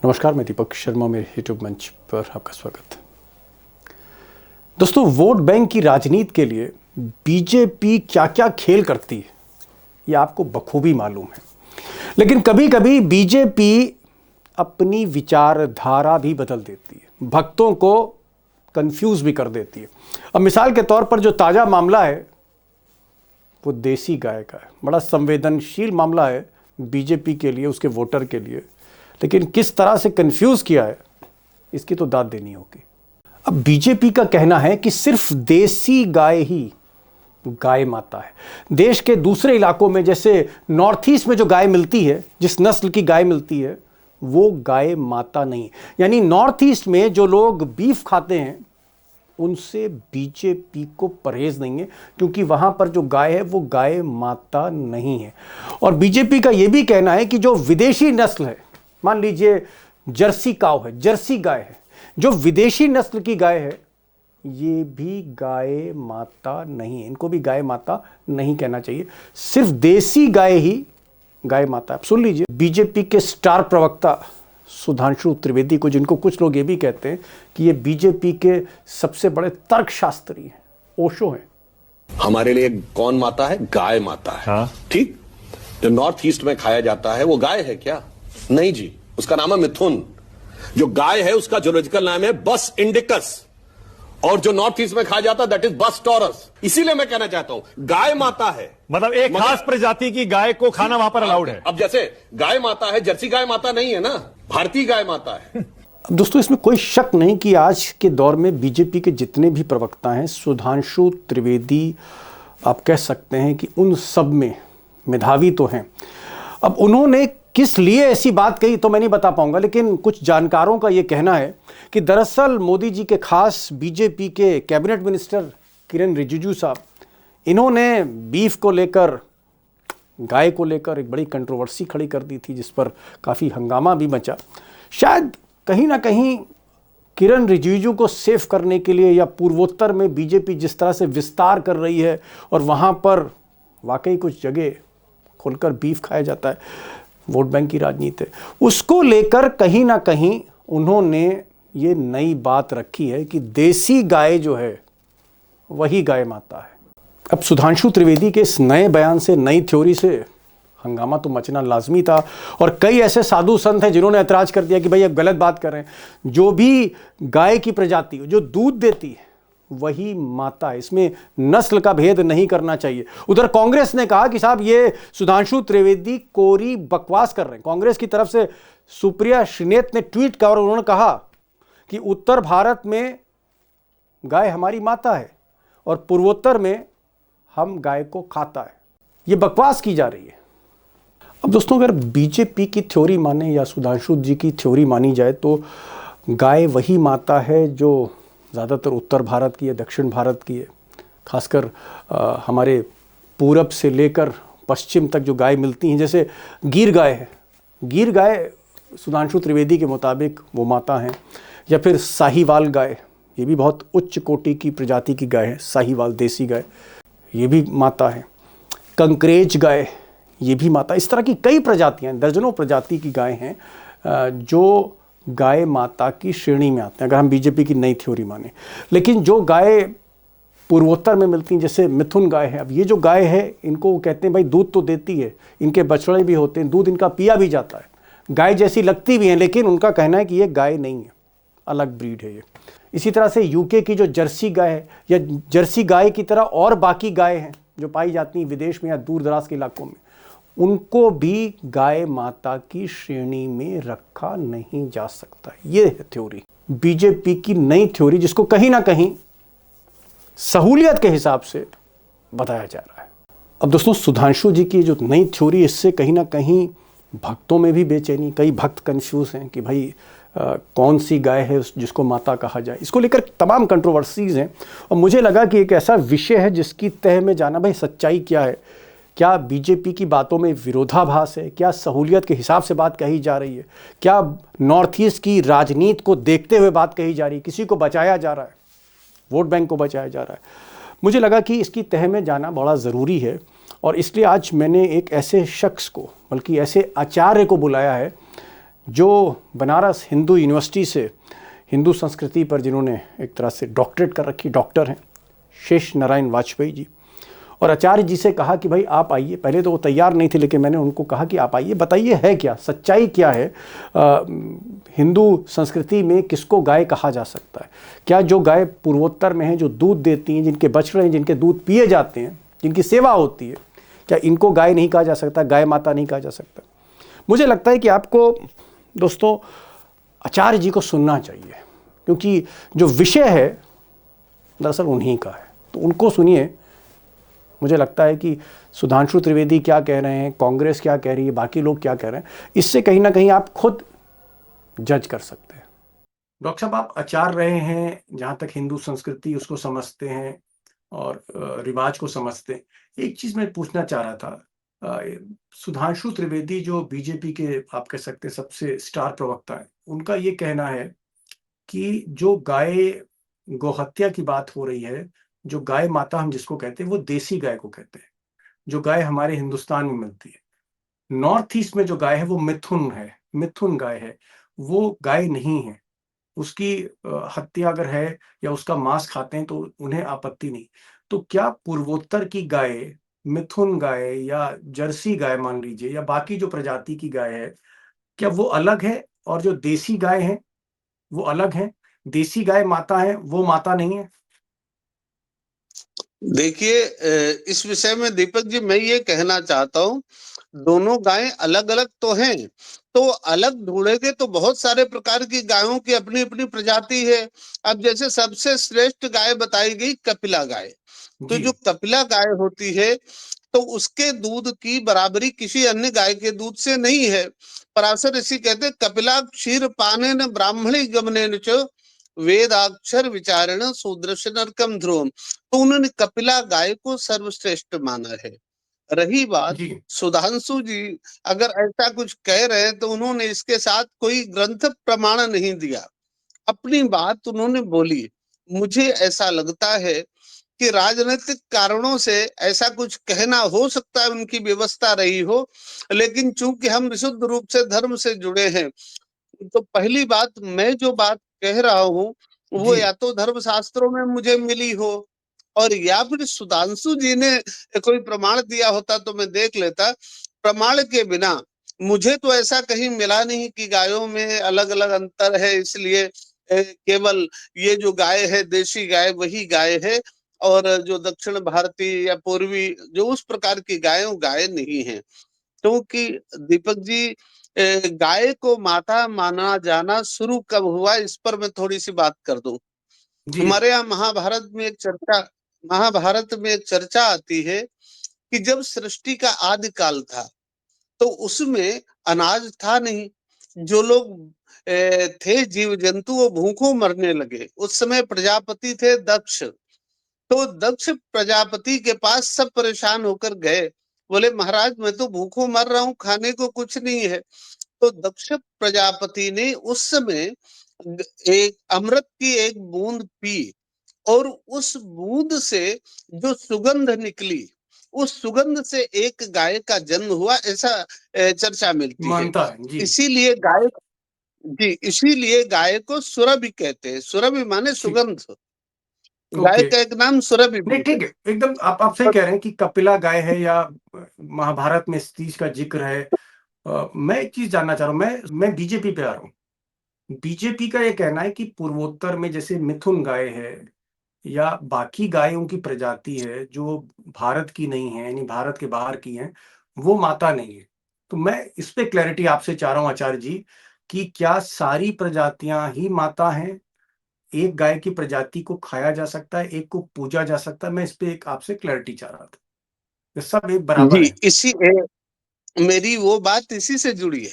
नमस्कार, मैं दीपक शर्मा, मेरे यूट्यूब मंच पर आपका स्वागत है। दोस्तों, वोट बैंक की राजनीति के लिए बीजेपी क्या क्या खेल करती है ये आपको बखूबी मालूम है। लेकिन कभी कभी बीजेपी अपनी विचारधारा भी बदल देती है, भक्तों को कंफ्यूज भी कर देती है। अब मिसाल के तौर पर जो ताज़ा मामला है वो देसी गाय का है। बड़ा संवेदनशील मामला है बीजेपी के लिए, उसके वोटर के लिए, लेकिन किस तरह से कंफ्यूज किया है इसकी तो दाद देनी होगी। अब बीजेपी का कहना है कि सिर्फ देसी गाय ही गाय माता है। देश के दूसरे इलाकों में, जैसे नॉर्थ ईस्ट में जो गाय मिलती है, जिस नस्ल की गाय मिलती है, वो गाय माता नहीं। यानी नॉर्थ ईस्ट में जो लोग बीफ खाते हैं उनसे बीजेपी को परहेज नहीं है, क्योंकि वहां पर जो गाय है वो गाय माता नहीं है। और बीजेपी का यह भी कहना है कि जो विदेशी नस्ल है, मान लीजिए जर्सी काऊ है, जर्सी गाय है, जो विदेशी नस्ल की गाय है, ये भी गाय माता नहीं है। इनको भी गाय माता नहीं कहना चाहिए, सिर्फ देसी गाय ही गाय माता है। आप सुन लीजिए बीजेपी के स्टार प्रवक्ता सुधांशु त्रिवेदी को, जिनको कुछ लोग ये भी कहते हैं कि ये बीजेपी के सबसे बड़े तर्कशास्त्री हैं, ओशो हैं। हमारे लिए कौन माता है? गाय माता है। हाँ? ठीक। जो नॉर्थ ईस्ट में खाया जाता है वो गाय है क्या? नहीं जी, उसका नाम है मिथुन। जो गाय है उसका जूलॉजिकल नाम है बस इंडिकस, और जो नॉर्थ ईस्ट में खाया जाता है दैट इज बस टॉरस। इसीलिए मैं कहना चाहता हूं गाय माता है, मतलब एक खास प्रजाति की गाय को खाना वहां पर अलाउड है। अब जैसे गाय माता है, जर्सी गाय माता नहीं है ना, भारतीय गाय माता है। अब दोस्तों, इसमें कोई शक नहीं कि आज के दौर में बीजेपी के जितने भी प्रवक्ता हैं, सुधांशु त्रिवेदी आप कह सकते हैं कि उन सब में मेधावी तो हैं। अब उन्होंने किस लिए ऐसी बात कही तो मैं नहीं बता पाऊंगा, लेकिन कुछ जानकारों का यह कहना है कि दरअसल मोदी जी के खास बीजेपी के कैबिनेट मिनिस्टर किरण रिजिजू साहब, इन्होंने बीफ को लेकर, गाय को लेकर एक बड़ी कंट्रोवर्सी खड़ी कर दी थी, जिस पर काफ़ी हंगामा भी मचा। शायद कहीं ना कहीं किरण रिजिजू को सेफ करने के लिए, या पूर्वोत्तर में बीजेपी जिस तरह से विस्तार कर रही है और वहाँ पर वाकई कुछ जगह खोलकर बीफ खाया जाता है, वोट बैंक की राजनीति है, उसको लेकर कहीं ना कहीं उन्होंने ये नई बात रखी है कि देसी गाय जो है वही गाय माता है। अब सुधांशु त्रिवेदी के इस नए बयान से, नई थ्योरी से हंगामा तो मचना लाजमी था, और कई ऐसे साधु संत हैं जिन्होंने ऐतराज कर दिया कि भाई आप गलत बात कर रहे हैं। जो भी गाय की प्रजाति जो दूध देती है वही माता है, इसमें नस्ल का भेद नहीं करना चाहिए। उधर कांग्रेस ने कहा कि साहब ये सुधांशु त्रिवेदी कोरी बकवास कर रहे हैं। कांग्रेस की तरफ से सुप्रिया श्रीनेत ने ट्वीट किया और उन्होंने कहा कि उत्तर भारत में गाय हमारी माता है और पूर्वोत्तर में हम गाय को खाता है। ये बकवास की जा रही है। अब दोस्तों, अगर बीजेपी की थ्योरी माने या सुधांशु जी की थ्योरी मानी जाए तो गाय वही माता है जो ज़्यादातर उत्तर भारत की है, दक्षिण भारत की है। खासकर हमारे पूरब से लेकर पश्चिम तक जो गाय मिलती हैं, जैसे गिर गाय है, गिर गाय सुधांशु त्रिवेदी के मुताबिक वो माता हैं। या फिर साहीवाल गाय, ये भी बहुत उच्च कोटि की प्रजाति की गाय है, साहीवाल देसी गाय, ये भी माता है। कंकरेज गाय, ये भी माता। इस तरह की कई प्रजातियाँ, दर्जनों प्रजाति की गाय हैं जो गाय माता की श्रेणी में आते हैं, अगर हम बीजेपी की नई थ्योरी माने। लेकिन जो गाय पूर्वोत्तर में मिलती हैं, जैसे मिथुन गाय है, अब ये जो गाय है, इनको कहते हैं भाई दूध तो देती है, इनके बछड़े भी होते हैं, दूध इनका पिया भी जाता है, गाय जैसी लगती भी हैं, लेकिन उनका कहना है कि ये गाय नहीं है, अलग ब्रीड है ये। इसी तरह से यूके की जो जर्सी गाय है, या जर्सी गाय की तरह और बाकी गाय हैं जो पाई जाती हैं विदेश में या दूर दराज के इलाकों में, उनको भी गाय माता की श्रेणी में रखा नहीं जा सकता। ये है थ्योरी, बीजेपी की नई थ्योरी, जिसको कहीं ना कहीं सहूलियत के हिसाब से बताया जा रहा है। अब दोस्तों, सुधांशु जी की जो नई थ्योरी, इससे कहीं ना कहीं भक्तों में भी बेचैनी, कई भक्त कंफ्यूज हैं कि भाई कौन सी गाय है जिसको माता कहा जाए। इसको लेकर तमाम कंट्रोवर्सीज हैं, और मुझे लगा कि एक ऐसा विषय है जिसकी तह में जाना, भाई सच्चाई क्या है, क्या बीजेपी की बातों में विरोधाभास है, क्या सहूलियत के हिसाब से बात कही जा रही है, क्या नॉर्थ ईस्ट की राजनीति को देखते हुए बात कही जा रही है, किसी को बचाया जा रहा है, वोट बैंक को बचाया जा रहा है। मुझे लगा कि इसकी तह में जाना बड़ा ज़रूरी है, और इसलिए आज मैंने एक ऐसे शख्स को, बल्कि ऐसे आचार्य को बुलाया है जो बनारस हिंदू यूनिवर्सिटी से हिंदू संस्कृति पर जिन्होंने एक तरह से डॉक्टरेट कर रखी, डॉक्टर हैं शेष नारायण वाजपेयी जी, और आचार्य जी से कहा कि भाई आप आइए। पहले तो वो तैयार नहीं थे, लेकिन मैंने उनको कहा कि आप आइए, बताइए है क्या, सच्चाई क्या है, हिंदू संस्कृति में किसको गाय कहा जा सकता है? क्या जो गाय पूर्वोत्तर में हैं, जो दूध देती हैं, जिनके बछड़े हैं, जिनके दूध पिए जाते हैं, जिनकी सेवा होती है, क्या इनको गाय नहीं कहा जा सकता, गाय माता नहीं कहा जा सकता? मुझे लगता है कि आपको दोस्तों आचार्य जी को सुनना चाहिए, क्योंकि जो विषय है दरअसल उन्हीं का है, तो उनको सुनिए। मुझे लगता है कि सुधांशु त्रिवेदी क्या कह रहे हैं, कांग्रेस क्या कह रही है, बाकी लोग क्या कह रहे हैं, इससे कहीं ना कहीं आप खुद जज कर सकते हैं। डॉक्टर साहब, आप आचार्य रहे हैं, जहाँ तक हिंदू संस्कृति उसको समझते हैं और रिवाज को समझते हैं। एक चीज़ मैं पूछना चाह रहा था, सुधांशु त्रिवेदी जो बीजेपी के आप कह सकते हैं सबसे स्टार प्रवक्ता है, उनका ये कहना है कि जो गाय गोहत्या की बात हो रही है, जो गाय माता हम जिसको कहते हैं वो देसी गाय को कहते हैं, जो गाय हमारे हिंदुस्तान में मिलती है। नॉर्थ ईस्ट में जो गाय है वो मिथुन है, मिथुन गाय है, वो गाय नहीं है। उसकी हत्या अगर है या उसका मांस खाते हैं तो उन्हें आपत्ति नहीं। तो क्या पूर्वोत्तर की गाय, मिथुन गाय या जर्सी गाय मान लीजिए, या बाकी जो प्रजाति की गाय है, क्या वो अलग है और जो देसी गाय है वो अलग है? देसी गाय माता है, वो माता नहीं है? देखिए, इस विषय में दीपक जी मैं ये कहना चाहता हूँ, दोनों गायें अलग अलग तो हैं, तो अलग ढूंढेंगे तो बहुत सारे प्रकार की गायों की अपनी अपनी प्रजाति है। अब जैसे सबसे श्रेष्ठ गाय बताई गई कपिला गाय, तो जी। जो कपिला गाय होती है तो उसके दूध की बराबरी किसी अन्य गाय के दूध से नहीं है। पराशर ऋषि कहते हैं, कपिला क्षीर पाने न ब्राह्मणी गमने च वेदाक्षर विचारण शूद्रश नरकम ध्रुवम। तो उन्होंने कपिला गाय को सर्वश्रेष्ठ माना है। रही बात जी। सुधांशु जी अगर ऐसा कुछ कह रहे हैं तो उन्होंने इसके साथ कोई ग्रंथ प्रमाण नहीं दिया, अपनी बात उन्होंने बोली। मुझे ऐसा लगता है कि राजनीतिक कारणों से ऐसा कुछ कहना हो सकता है, उनकी व्यवस्था रही हो, लेकिन चूंकि हम विशुद्ध रूप से धर्म से जुड़े हैं, तो पहली बात, मैं जो बात कह रहा हूँ वो जी। या तो धर्म शास्त्रों में मुझे मिली हो, और या फिर सुधांशु जी ने कोई प्रमाण दिया होता तो मैं देख लेता। प्रमाण के बिना मुझे तो ऐसा कहीं मिला नहीं कि गायों में अलग अलग अंतर है, इसलिए केवल ये जो गाय है देसी गाय वही गाय है, और जो दक्षिण भारतीय या पूर्वी जो उस प्रकार की गाय नहीं है। क्योंकि दीपक जी, गाय को माता माना जाना शुरू कब हुआ, इस पर मैं थोड़ी सी बात कर दूं। जी। हमारे यहाँ महाभारत में एक चर्चा आती है कि जब सृष्टि का आदि काल था तो उसमें अनाज था नहीं, जो लोग थे जीव जंतु वो भूखों मरने लगे। उस समय प्रजापति थे दक्ष, तो दक्ष प्रजापति के पास सब परेशान होकर गए, बोले महाराज मैं तो भूखों मर रहा हूँ, खाने को कुछ नहीं है। तो दक्ष प्रजापति ने उस समय एक अमृत की एक बूंद पी, और उस बूंद से जो सुगंध निकली, उस सुगंध से एक गाय का जन्म हुआ, ऐसा चर्चा मिलती है। मानता है जी। इसीलिए गाय इसीलिए गाय को सुरभि कहते हैं। सुरभि माने ठीक। सुगंध। Guy okay. का एक नाम सुरभि भी नहीं, है। ठीक है, एकदम आप सही कह रहे हैं कि कपिला गाय है या महाभारत में इस चीज का जिक्र है। मैं एक चीज जानना चाह रहा हूँ, मैं बीजेपी पे आ रहा हूँ। बीजेपी का ये कहना है कि पूर्वोत्तर में जैसे मिथुन गाय है या बाकी गायों की प्रजाति है जो भारत की नहीं है, यानी भारत के बाहर की हैं, वो माता नहीं है। तो मैं इस पे क्लैरिटी आपसे चाह रहा हूँ आचार्य जी, कि क्या सारी प्रजातियां ही माता हैं? एक गाय की प्रजाति को खाया जा सकता है, एक को पूजा जा सकता है? मैं इस पे एक आपसे क्लैरिटी चाह रहा था। ये सब एक बराबर जी, है? मेरी वो बात इसी से जुड़ी है।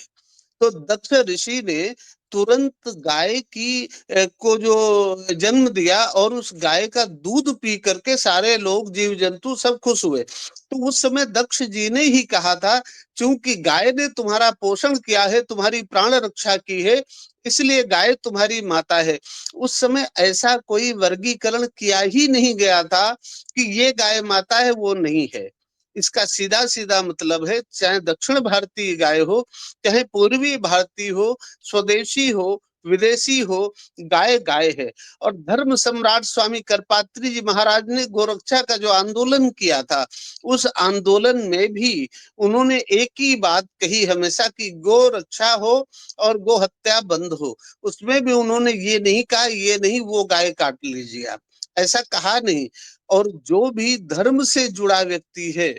तो दक्ष ऋषि ने तुरंत गाय की को जो जन्म दिया, और उस गाय का दूध पी करके सारे लोग जीव जंतु सब खुश हुए। तो उस समय दक्ष जी ने ही कहा था, क्योंकि गाय ने तुम्हारा पोषण किया है, तुम्हारी प्राण रक्षा की है, इसलिए गाय तुम्हारी माता है। उस समय ऐसा कोई वर्गीकरण किया ही नहीं गया था कि ये गाय माता है वो नहीं है। इसका सीधा सीधा मतलब है, चाहे दक्षिण भारतीय गाय हो, चाहे पूर्वी भारतीय हो, स्वदेशी हो, विदेशी हो, गाय गाय है। और धर्म सम्राट स्वामी करपात्री जी महाराज ने गोरक्षा का जो आंदोलन किया था, उस आंदोलन में भी उन्होंने एक ही बात कही हमेशा कि गो रक्षा हो और गो हत्या बंद हो। उसमें भी उन्होंने ये नहीं कहा, ये नहीं वो गाय काट लीजिए आप, ऐसा कहा नहीं। और जो भी धर्म से जुड़ा व्यक्ति है,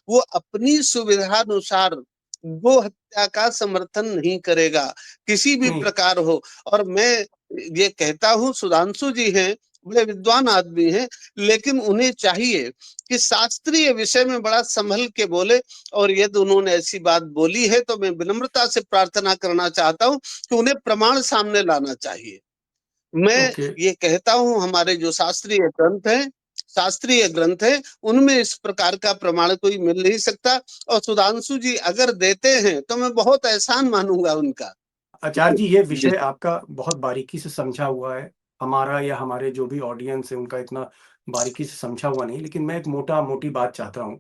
वो अपनी सुविधा अनुसार गो हत्या का समर्थन नहीं करेगा, किसी भी नहीं, प्रकार हो। और मैं ये कहता हूँ, सुधांशु जी हैं, बड़े विद्वान आदमी हैं, लेकिन उन्हें चाहिए कि शास्त्रीय विषय में बड़ा संभल के बोले। और यदि उन्होंने ऐसी बात बोली है तो मैं विनम्रता से प्रार्थना करना चाहता हूँ कि उन्हें प्रमाण सामने लाना चाहिए। मैं ओके। ये कहता हूँ, हमारे जो शास्त्रीय ग्रंथ है, उनमें इस प्रकार का प्रमाण कोई मिल नहीं सकता। और सुधांशु जी अगर देते हैं तो मैं बहुत एहसान मानूंगा उनका। आचार्य जी, ये जी। विषय आपका बहुत बारीकी से समझा हुआ है। हमारा या हमारे जो भी ऑडियंस है उनका इतना बारीकी से समझा हुआ नहीं, लेकिन मैं एक मोटी बात चाहता हूँ।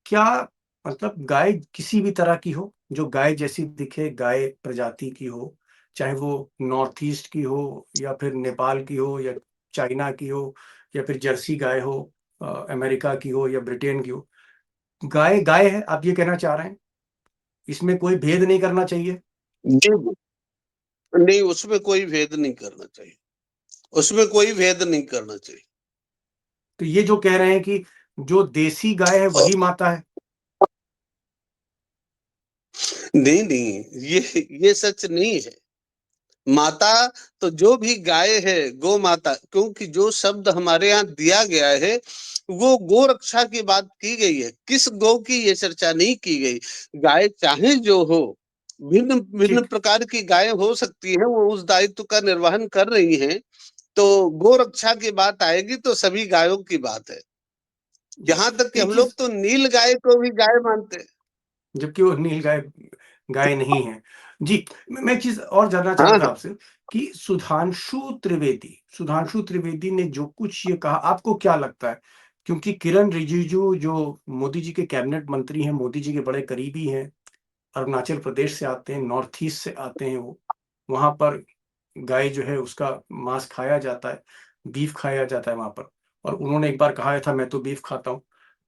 क्या मतलब गाय किसी भी तरह की हो, जो गाय जैसी दिखे, गाय प्रजाति की हो, चाहे वो नॉर्थ ईस्ट की हो या फिर नेपाल की हो या चाइना की हो या फिर जर्सी गाय हो, अमेरिका की हो या ब्रिटेन की हो, गाय गाय है, आप ये कहना चाह रहे हैं? इसमें कोई भेद नहीं करना चाहिए? जी, नहीं, उसमें कोई भेद नहीं करना चाहिए, उसमें कोई भेद नहीं करना चाहिए। तो ये जो कह रहे हैं कि जो देसी गाय है वही माता है? नहीं नहीं, ये सच नहीं है। माता तो जो भी गाय है, गो माता, क्योंकि जो शब्द हमारे यहाँ दिया गया है वो गो रक्षा की बात की गई है, किस गौ की ये चर्चा नहीं की गई। गाय चाहे जो हो, भिन्न भिन्न ठीक। प्रकार की गाय हो सकती है, वो उस दायित्व का निर्वहन कर रही हैं। तो गो रक्षा की बात आएगी तो सभी गायों की बात है। जी, यहाँ तक कि एक हम लोग चीज़, तो नील गाय को भी गाय मानते हैं। जबकि वो नील गाय गाय नहीं है। जी, मैं एक चीज़ और जानना चाह हाँ रहा था हाँ। आपसे कि सुधांशु त्रिवेदी ने जो कुछ ये कहा, आपको क्या लगता है? क्योंकि किरण रिजिजू जो मोदी जी के कैबिनेट मंत्री हैं, मोदी जी के बड़े करीबी हैं, अरुणाचल प्रदेश से आते हैं, नॉर्थ ईस्ट से आते हैं वो। वहाँ पर गाय जो है उसका मांस खाया जाता है, बीफ खाया जाता है वहाँ पर, और उन्होंने एक बार कहा था मैं तो बीफ खाता हूँ।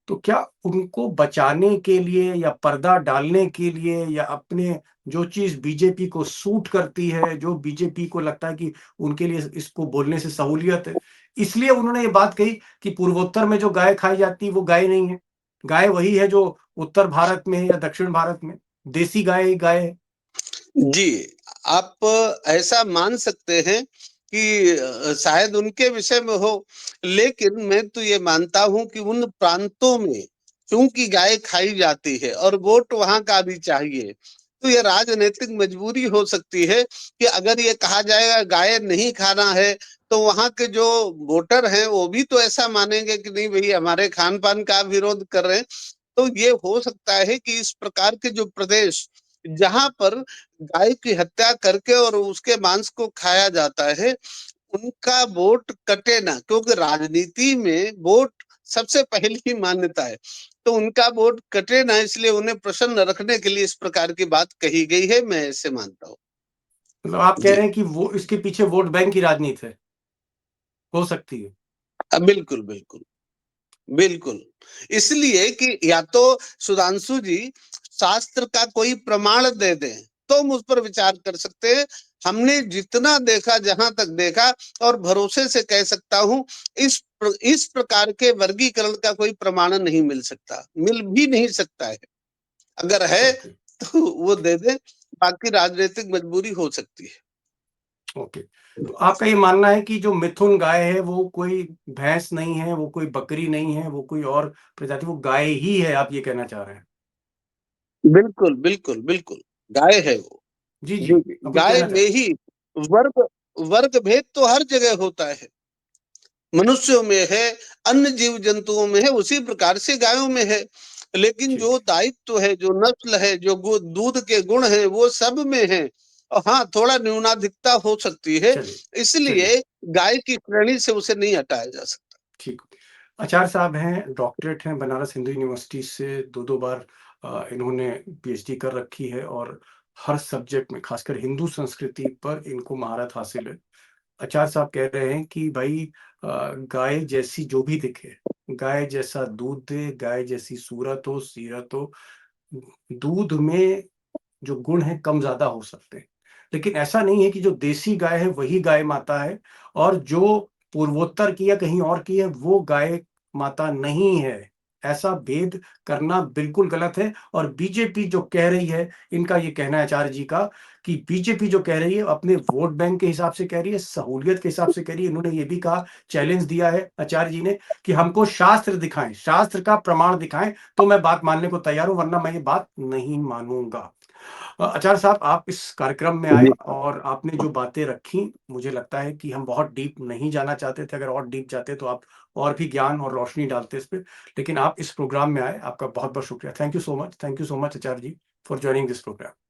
तो क्या उनको बचाने के लिए या पर्दा डालने के लिए या अपने जो चीज़ बीजेपी को सूट करती है, जो बीजेपी को लगता है कि उनके लिए इसको बोलने से सहूलियत है, इसलिए उन्होंने ये बात कही कि पूर्वोत्तर में जो गाय खाई जाती है वो गाय नहीं है। गाय वही है जो उत्तर भारत में है या दक्षिण भारत में, देसी गाय ही गाय है। जी, आप ऐसा मान सकते हैं कि शायद उनके विषय में हो, लेकिन मैं तो ये मानता हूं कि उन प्रांतों में चूंकि गाय खाई जाती है और वोट वहां का भी चाहिए, तो ये राजनीतिक मजबूरी हो सकती है कि अगर ये कहा जाएगा गाय नहीं खाना है, तो वहां के जो वोटर हैं वो भी तो ऐसा मानेंगे कि नहीं भाई, हमारे खान पान का विरोध कर रहे हैं। तो ये हो सकता है कि इस प्रकार के जो प्रदेश जहां पर गाय की हत्या करके और उसके मांस को खाया जाता है, उनका वोट कटे ना, क्योंकि राजनीति में वोट सबसे पहली मान्यता है। तो उनका वोट कटे ना, इसलिए उन्हें प्रसन्न रखने के लिए इस प्रकार की बात कही गई है, मैं ऐसे मानता हूँ। मतलब आप कह जी, रहे हैं कि वो इसके पीछे वोट बैंक की राजनीति है, हो सकती है। बिल्कुल बिल्कुल बिल्कुल। इसलिए कि या तो सुधांशु जी शास्त्र का कोई प्रमाण दे दें तो हम उस पर विचार कर सकते हैं। हमने जितना देखा, जहां तक देखा, और भरोसे से कह सकता हूं, इस प्रकार के वर्गीकरण का कोई प्रमाण नहीं मिल सकता, मिल भी नहीं सकता है। अगर है ओके, तो वो दे दे, बाकी राजनीतिक मजबूरी हो सकती है। ओके। तो आपका ये मानना है कि जो मिथुन गाय है वो कोई भैंस नहीं है, वो कोई बकरी नहीं है, वो कोई और प्रजाति, वो गाय ही है, आप ये कहना चाह रहे हैं? बिल्कुल बिल्कुल बिल्कुल, गाय है वो। जी, जी। जी जी, आप कुछ गाय कहना चाह में ही वर्ग वर्ग भेद तो हर जगह होता है, मनुष्यों में है, अन्य जीव जंतुओं में है, उसी प्रकार से गायों में है। लेकिन ठीक जो है, दायित्व है, जो नस्ल है, जो दूध के गुण है, वो सब में है। और हाँ, थोड़ा न्यूनाधिकता हो सकती है, चलिए, चलिए, इसलिए गाय की श्रेणी से उसे नहीं हटाया जा सकता। ठीक। आचार्य साहब हैं, डॉक्टरेट हैं बनारस हिंदू यूनिवर्सिटी से, 2-2 बार इन्होंने पीएचडी कर रखी है और हर सब्जेक्ट में, खासकर हिंदू संस्कृति पर इनको महारत हासिल है। आचार्य साहब कह रहे हैं कि भाई गाय जैसी जो भी दिखे, गाय जैसा दूध दे, गाय जैसी सूरत हो, सीरत हो, दूध में जो गुण है कम ज़्यादा हो सकते हैं। लेकिन ऐसा नहीं है कि जो देसी गाय है वही गाय माता है और जो पूर्वोत्तर की या कहीं और की है वो गाय माता नहीं है। ऐसा भेद करना बिल्कुल गलत है और बीजेपी जो कह रही है, इनका ये कहना है आचार्य जी का कि बीजेपी जो कह रही है अपने वोट बैंक के हिसाब से कह रही है, सहूलियत के हिसाब से कह रही है। इन्होंने ये भी कहा, चैलेंज दिया है आचार्य जी ने कि हमको शास्त्र दिखाएँ, शास्त्र का प्रमाण दिखाएँ तो मैं बात मानने को तैयार हूँ, वरना मैं ये बात नहीं मानूँगा। आचार्य साहब, आप इस कार्यक्रम में आए और आपने जो बातें रखी, मुझे लगता है कि हम बहुत डीप नहीं जाना चाहते थे। अगर और डीप जाते तो आप और भी ज्ञान और रोशनी डालते इस पे। लेकिन आप इस प्रोग्राम में आए, आपका बहुत-बहुत शुक्रिया। Thank you so much Acharya ji for joining this programme.